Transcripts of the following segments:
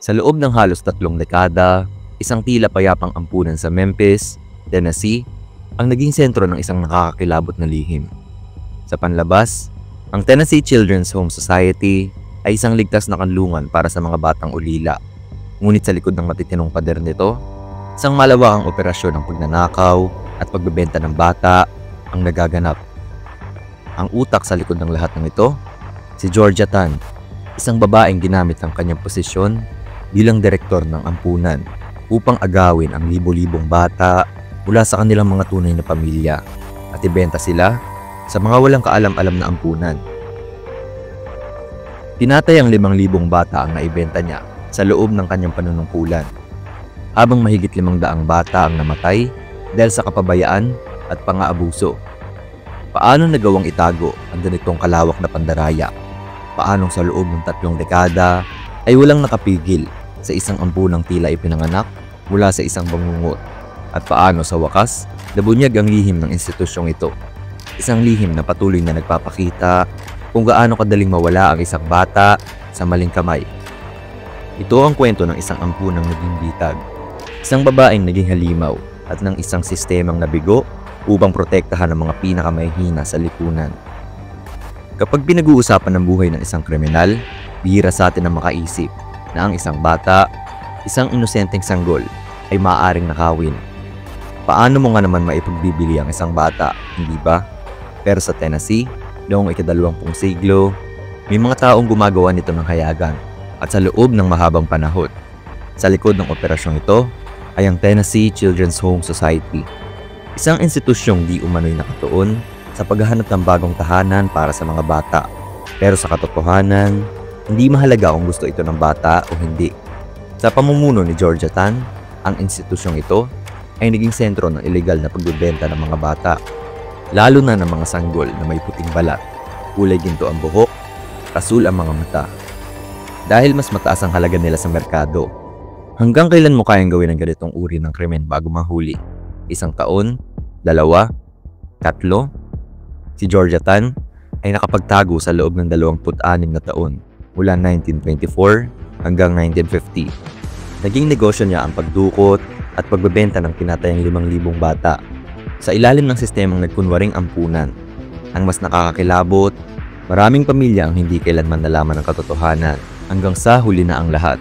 Sa loob ng halos 3 dekada, isang tila payapang ampunan sa Memphis, Tennessee, ang naging sentro ng isang nakakakilabot na lihim. Sa panlabas, ang Tennessee Children's Home Society ay isang ligtas na kanlungan para sa mga batang ulila. Ngunit sa likod ng matitinong pader nito, isang malawakang operasyon ng pagnanakaw at pagbebenta ng bata ang nagaganap. Ang utak sa likod ng lahat ng ito, si Georgia Tan, isang babaeng ginamit ang kanyang posisyon bilang direktor ng ampunan upang agawin ang libo-libong bata mula sa kanilang mga tunay na pamilya at ibenta sila sa mga walang kaalam-alam na ampunan. Tinatay ang 5,000 bata ang naibenta niya sa loob ng kanyang panunungkulan, habang mahigit 500 bata ang namatay dahil sa kapabayaan at pang-aabuso. Paano nagawang itago ang ganitong kalawak na pandaraya? Paanong sa loob ng 3 dekada ay walang nakapigil sa isang ampunang tila ipinanganak mula sa isang bangungot? At paano sa wakas nabunyag ang lihim ng institusyong ito? Isang lihim na patuloy na nagpapakita kung gaano kadaling mawala ang isang bata sa maling kamay. Ito ang kwento ng isang ampunang naging bitag, isang babaeng naging halimaw at ng isang sistemang nabigo upang protektahan ang mga pinakamahihina sa lipunan. Kapag pinag-uusapan ng buhay ng isang kriminal, bihira sa atin ang makaisip na ang isang bata, isang inosenteng sanggol, ay maaaring nakawin. Paano mo nga naman maipagbibili ang isang bata, hindi ba? Pero sa Tennessee, noong ika-20 siglo, may mga taong gumagawa nito ng hayagan at sa loob ng mahabang panahon. Sa likod ng operasyong ito ay ang Tennessee Children's Home Society, isang institusyong di umano'y nakatuon sa paghahanap ng bagong tahanan para sa mga bata. Pero sa katotohanan, hindi mahalaga kung gusto ito ng bata o hindi. Sa pamumuno ni Georgia Tan, ang institusyong ito ay naging sentro ng ilegal na pagbebenta ng mga bata, lalo na ng mga sanggol na may puting balat, kulay ginto ang buhok, kasul ang mga mata. Dahil mas mataas ang halaga nila sa merkado. Hanggang kailan mo kayang gawin ang ganitong uri ng krimen bago mahuli? 1 taon? 2? 3? Si Georgia Tan ay nakapagtago sa loob ng 26 na taon mula 1924 hanggang 1950. Naging negosyo niya ang pagdukot at pagbebenta ng tinatayang 5,000 bata sa ilalim ng sistemang nagkunwaring ampunan. Ang mas nakakakilabot, maraming pamilya ang hindi kailanman nalaman ng katotohanan hanggang sa huli na ang lahat.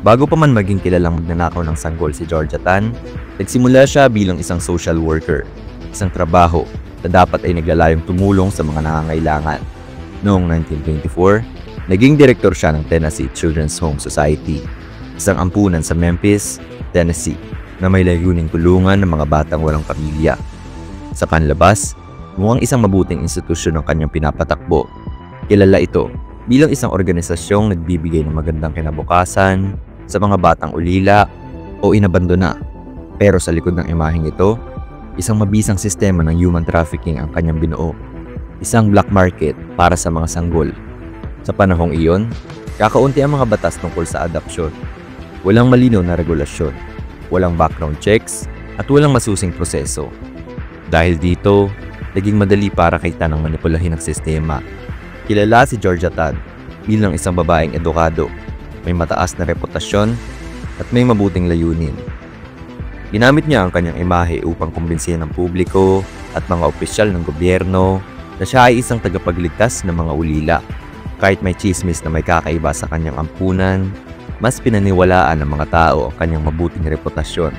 Bago pa man maging kilalang magnanakaw ng sanggol si Georgia Tan, nagsimula siya bilang isang social worker, isang trabaho na dapat ay naglalayong tumulong sa mga nangangailangan. Noong 1924, naging direktor siya ng Tennessee Children's Home Society, isang ampunan sa Memphis, Tennessee, na may layuning tulungan ng mga batang walang pamilya. Sa panlabas, mukhang isang mabuting institusyon ng kanyang pinapatakbo. Kilala ito bilang isang organisasyong nagbibigay ng magandang kinabukasan sa mga batang ulila o inabandona. Pero sa likod ng imaheng ito, isang mabisang sistema ng human trafficking ang kanyang binuo. Isang black market para sa mga sanggol. Sa panahong iyon, kakaunti ang mga batas tungkol sa adopsyon. Walang malinaw na regulasyon, walang background checks, at walang masusing proseso. Dahil dito, naging madali para kay Tan ang manipulahin ang sistema. Kilala si Georgia Tan bilang isang babaeng edukado, may mataas na reputasyon at may mabuting layunin. Ginamit niya ang kanyang imahe upang kumbinsihin ng publiko at mga opisyal ng gobyerno na siya ay isang tagapagligtas ng mga ulila. Kahit may chismis na may kakaiba sa kanyang ampunan, mas pinaniwalaan ng mga tao ang kanyang mabuting reputasyon.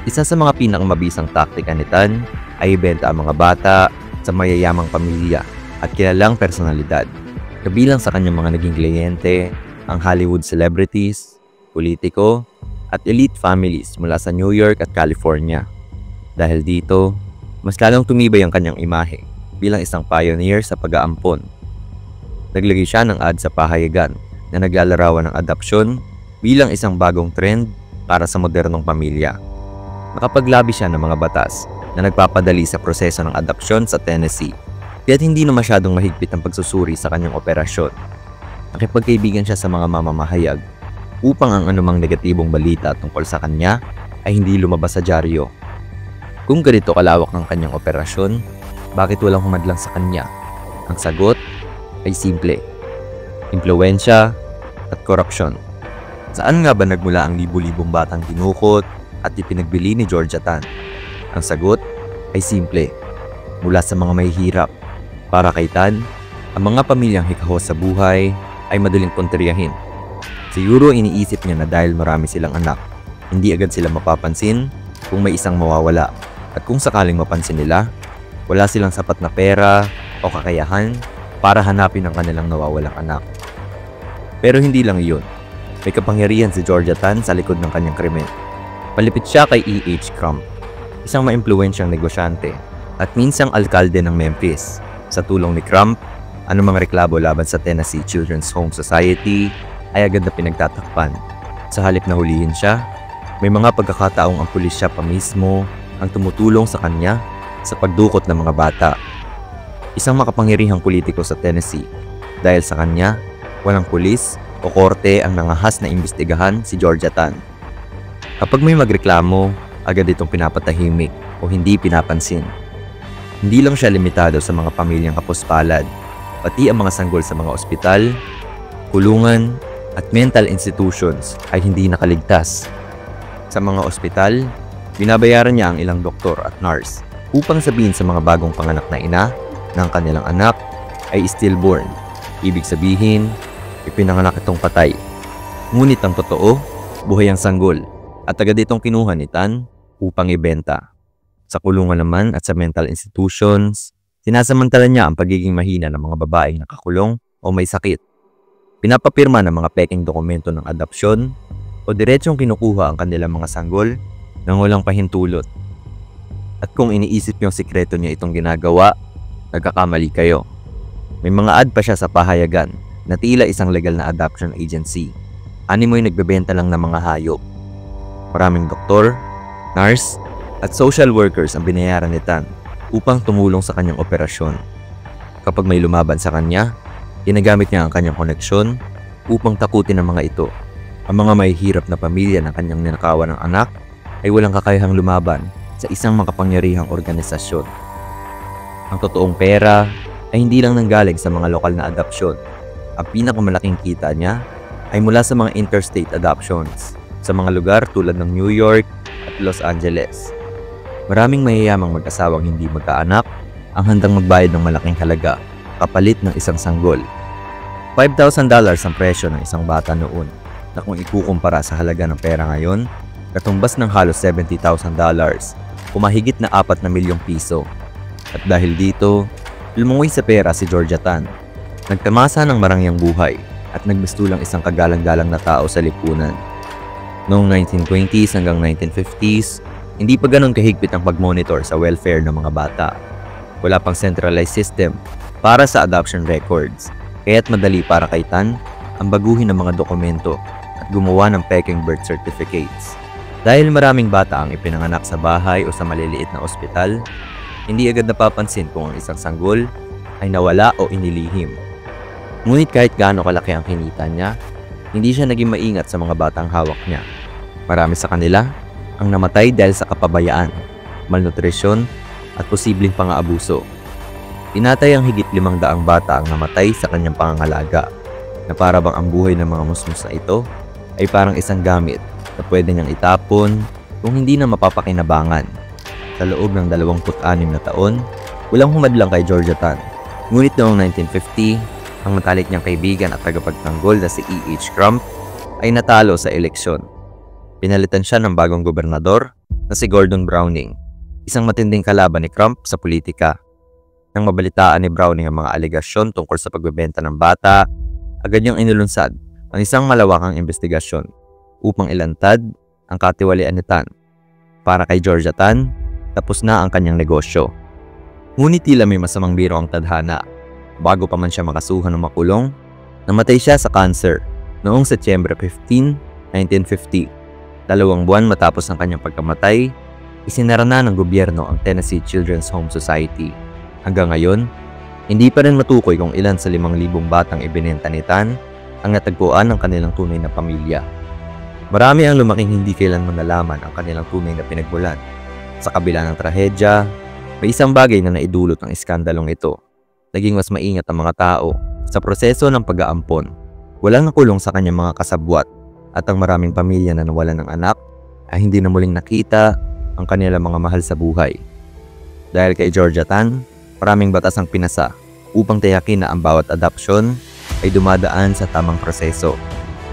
Isa sa mga pinakamabisang taktika ni Tan ay ibenta ang mga bata sa mayayamang pamilya at kilalang personalidad. Kabilang sa kanyang mga naging kliyente ang Hollywood celebrities, politiko, at elite families mula sa New York at California. Dahil dito, mas lalong tumibay ang kanyang imahe bilang isang pioneer sa pag-aampon. Naglagay siya ng ad sa pahayagan na naglalarawan ng adopsyon bilang isang bagong trend para sa modernong pamilya. Nakapaglabi siya ng mga batas na nagpapadali sa proseso ng adopsyon sa Tennessee, kaya't hindi na masyadong mahigpit ang pagsusuri sa kanyang operasyon. Nakipagkaibigan siya sa mga mamamahayag upang ang anumang negatibong balita tungkol sa kanya ay hindi lumabas sa dyaryo. Kung ganito kalawak ang kanyang operasyon, bakit walang humadlang sa kanya? Ang sagot ay simple: impluwensya at korupsyon. Saan nga ba nagmula ang libu-libong batang dinukot at ipinagbili ni Georgia Tan? Ang sagot ay simple, mula sa mga mahihirap. Para kay Tan, ang mga pamilyang hikahos sa buhay ay madaling kontryahin. Siguro iniisip niya na dahil marami silang anak, hindi agad sila mapapansin kung may isang mawawala. At kung sakaling mapansin nila, wala silang sapat na pera o kakayahan para hanapin ang kanilang nawawalang anak. Pero hindi lang iyon. May kapangyarihan si Georgia Tan sa likod ng kanyang krimen. Palipit siya kay E.H. Crump, isang maimpluwensyang negosyante at minsang alkalde ng Memphis. Sa tulong ni Crump, anumang reklamo laban sa Tennessee Children's Home Society ay agad na pinagtatakpan. Sa halip na hulihin siya, may mga pagkakataong ang pulisya pa mismo ang tumutulong sa kanya sa pagdukot ng mga bata. Isang makapangyarihang politiko sa Tennessee dahil sa kanya, walang pulis o korte ang nangahas na imbestigahan si Georgia Tan. Kapag may magreklamo, agad itong pinapatahimik o hindi pinapansin. Hindi lang siya limitado sa mga pamilyang kapuspalad, pati ang mga sanggol sa mga ospital, kulungan, at mental institutions ay hindi nakaligtas. Sa mga ospital, binabayaran niya ang ilang doktor at nurse upang sabihin sa mga bagong panganak na ina na ang kanilang anak ay stillborn. Ibig sabihin, ipinanganak itong patay. Ngunit ang totoo, buhay ang sanggol at agad itong kinuha ni Tan upang ibenta. Sa kulungan naman at sa mental institutions, sinasamantala niya ang pagiging mahina ng mga babaeng nakakulong o may sakit. Pinapapirma ng mga peking dokumento ng adopsyon o diretsong kinukuha ang kanilang mga sanggol nang walang pahintulot. At kung iniisip yung sikreto niya itong ginagawa, nagkakamali kayo. May mga ad pa siya sa pahayagan na tila isang legal na adoption agency. Animoy nagbebenta lang ng mga hayop. Maraming doktor, nurse, at social workers ang binayaran ni Tan upang tumulong sa kanyang operasyon. Kapag may lumaban sa kanya, ginagamit niya ang kanyang koneksyon upang takutin ang mga ito. Ang mga mahihirap na pamilya ng kanyang ninakawan ng anak ay walang kakayahang lumaban sa isang makapangyarihang organisasyon. Ang totoong pera ay hindi lang nanggaling sa mga lokal na adopsyon. Ang pinakamalaking kita niya ay mula sa mga interstate adoptions sa mga lugar tulad ng New York at Los Angeles. Maraming mayayamang mag-asawang hindi magkaanak ang handang magbayad ng malaking halaga kapalit ng isang sanggol. $5,000 ang presyo ng isang bata noon na kung ikukumpara sa halaga ng pera ngayon, katumbas ng halos $70,000 o mahigit na 4 na milyong piso. At dahil dito, lumungoy sa pera si Georgia Tan. Nagtamasa ng marangyang buhay at nagmistulang isang kagalang-galang na tao sa lipunan. Noong 1920s hanggang 1950s, hindi pa ganun kahigpit ang pag-monitor sa welfare ng mga bata. Wala pang centralized system para sa adoption records, kaya't madali para kay Tan ang baguhin ng mga dokumento at gumawa ng peking birth certificates. Dahil maraming bata ang ipinanganak sa bahay o sa maliliit na ospital, hindi agad napapansin kung ang isang sanggol ay nawala o inilihim. Ngunit kahit gaano kalaki ang kinita niya, hindi siya naging maingat sa mga batang hawak niya. Marami sa kanila ang namatay dahil sa kapabayaan, malnutrisyon at posibleng pang-aabuso. Tinatay ang higit 500 bata ang namatay sa kanyang pangangalaga, na para bang ang buhay ng mga musmus na ito ay parang isang gamit na pwede niyang itapon kung hindi na mapapakinabangan. Sa loob ng 26 na taon, walang humadlang kay Georgia Tan. Ngunit noong 1950, ang matalik niyang kaibigan at tagapagtanggol na si E.H. Crump ay natalo sa eleksyon. Pinalitan siya ng bagong gobernador na si Gordon Browning, isang matinding kalaban ni Crump sa politika. Nang mabalitaan ni Browning ang mga alegasyon tungkol sa pagbebenta ng bata, agad niyang inulunsad ang isang malawakang investigasyon upang ilantad ang katiwalian ni Tan. Para kay Georgia Tan, tapos na ang kanyang negosyo. Ngunit tila may masamang biro ang tadhana. Bago pa man siya makasuhan o makulong, namatay siya sa cancer noong Setyembre 15, 1950. 2 buwan matapos ang kanyang pagkamatay, isinara na ng gobyerno ang Tennessee Children's Home Society. Hanggang ngayon, hindi pa rin matukoy kung ilan sa 5,000 batang ibinenta ni Tan ang natagpuan ng kanilang tunay na pamilya. Marami ang lumaking hindi kailanman nalaman ang kanilang tunay na pinagmulan. Sa kabila ng trahedya, may isang bagay na naidulot ng iskandalong ito. Naging mas maingat ang mga tao sa proseso ng pag-aampon. Walang nakulong sa kanyang mga kasabwat at ang maraming pamilya na nawalan ng anak ay hindi na muling nakita ang kanilang mga mahal sa buhay. Dahil kay Georgia Tan, maraming batas ang pinasa upang tiyakin na ang bawat adopsyon ay dumadaan sa tamang proseso,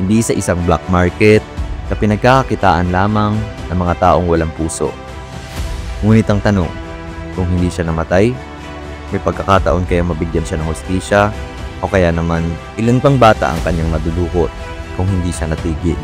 hindi sa isang black market na pinagkakakitaan lamang ng mga taong walang puso. Ngunit ang tanong, kung hindi siya namatay, may pagkakataon kaya mabigyan siya ng hustisya o kaya naman ilan pang bata ang kanyang madudukot kung hindi siya natigil.